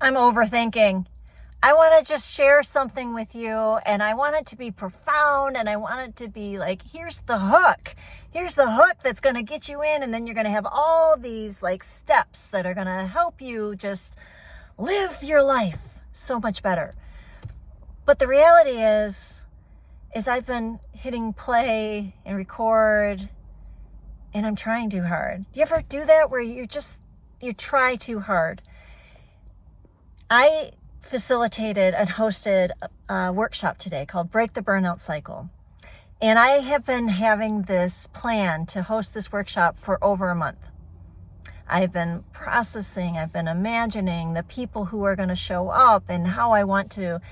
I'm overthinking. I want to just share something with you, and I want it to be profound, and I want it to be like, here's the hook. Here's the hook that's going to get you in, and then you're going to have all these like steps that are going to help you just live your life so much better. But the reality is I've been hitting play and record, and I'm trying too hard. Do you ever do that where you try too hard? I facilitated and hosted a workshop today called Break the Burnout Cycle. And I have been having this plan to host this workshop for over a month. I've been processing, I've been imagining the people who are going to show up and how I want to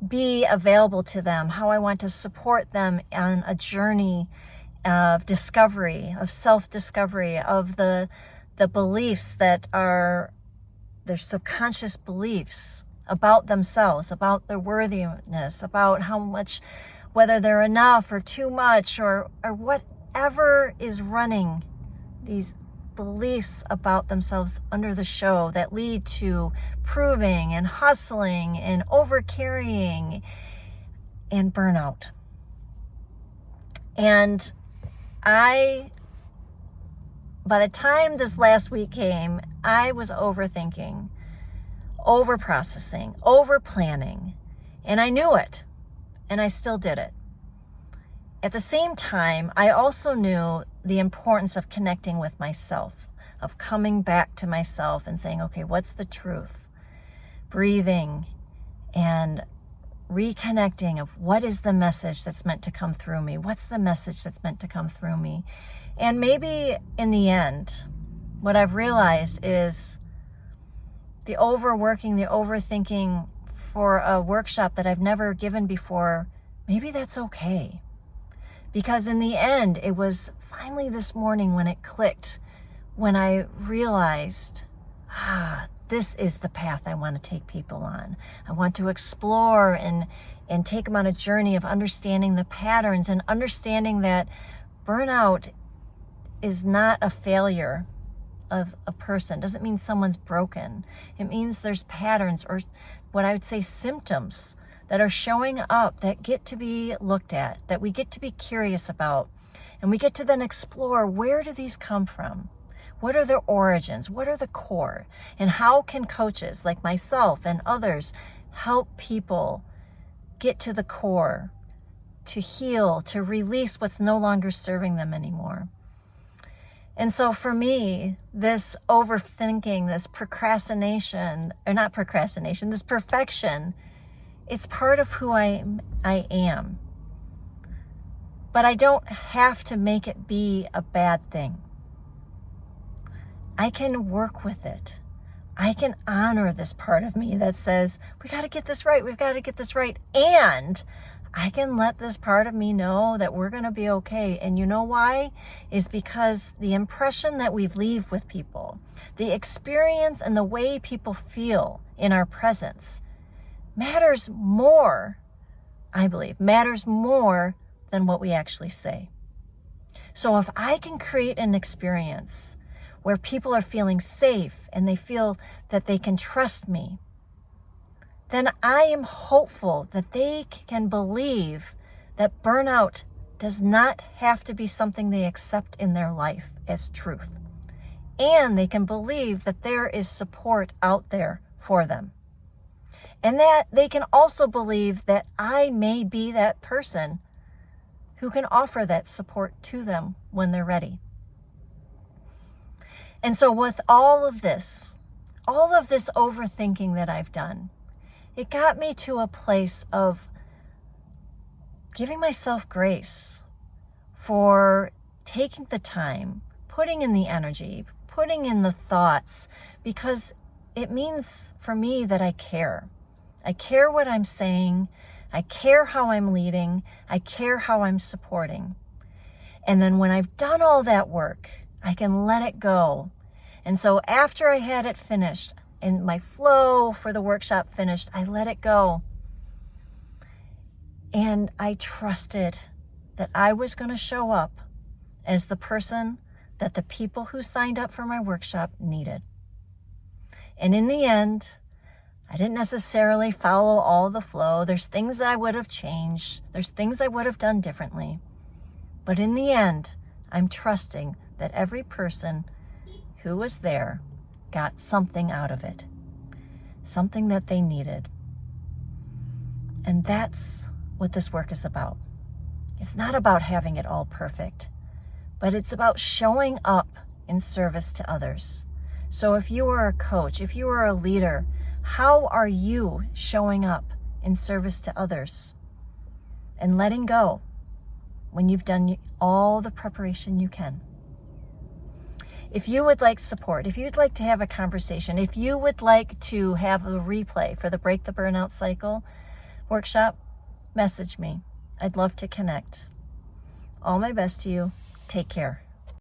be available to them, how I want to support them on a journey of discovery, of self-discovery, of the beliefs that are their subconscious beliefs about themselves, about their worthiness, about how much, whether they're enough or too much or whatever is running these beliefs about themselves under the show that lead to proving and hustling and overcarrying and burnout. And by the time this last week came, I was overthinking, overprocessing, overplanning, and I knew it, and I still did it. At the same time, I also knew the importance of connecting with myself, of coming back to myself and saying, okay, what's the truth? Breathing and reconnecting of what is the message that's meant to come through me? What's the message that's meant to come through me? And maybe in the end, what I've realized is the overworking, the overthinking for a workshop that I've never given before, maybe that's okay. Because in the end, it was finally this morning when it clicked, when I realized, this is the path I want to take people on. I want to explore and take them on a journey of understanding the patterns and understanding that burnout is not a failure of a person. It doesn't mean someone's broken. It means there's patterns, or what I would say symptoms, that are showing up that get to be looked at, that we get to be curious about. And we get to then explore, where do these come from? What are their origins? What are the core? And how can coaches like myself and others help people get to the core, to heal, to release what's no longer serving them anymore? And so for me, this overthinking, this procrastination, or not procrastination, this perfection, it's part of who I am. But I don't have to make it be a bad thing. I can work with it. I can honor this part of me that says, we got to get this right. We've got to get this right. And I can let this part of me know that we're going to be okay. And you know why? Is because the impression that we leave with people, the experience and the way people feel in our presence matters more, I believe, matters more than what we actually say. So if I can create an experience where people are feeling safe and they feel that they can trust me, then I am hopeful that they can believe that burnout does not have to be something they accept in their life as truth. And they can believe that there is support out there for them. And that they can also believe that I may be that person who can offer that support to them when they're ready. And so with all of this overthinking that I've done, it got me to a place of giving myself grace for taking the time, putting in the energy, putting in the thoughts, because it means for me that I care. I care what I'm saying. I care how I'm leading. I care how I'm supporting. And then when I've done all that work, I can let it go. And so after I had it finished and my flow for the workshop finished, I let it go. And I trusted that I was going to show up as the person that the people who signed up for my workshop needed. And in the end, I didn't necessarily follow all the flow. There's things that I would have changed. There's things I would have done differently. But in the end, I'm trusting that every person who was there got something out of it, something that they needed. And that's what this work is about. It's not about having it all perfect, but it's about showing up in service to others. So if you are a coach, if you are a leader, how are you showing up in service to others and letting go when you've done all the preparation you can? If you would like support, if you'd like to have a conversation, if you would like to have a replay for the Break the Burnout Cycle workshop, message me. I'd love to connect. All my best to you. Take care.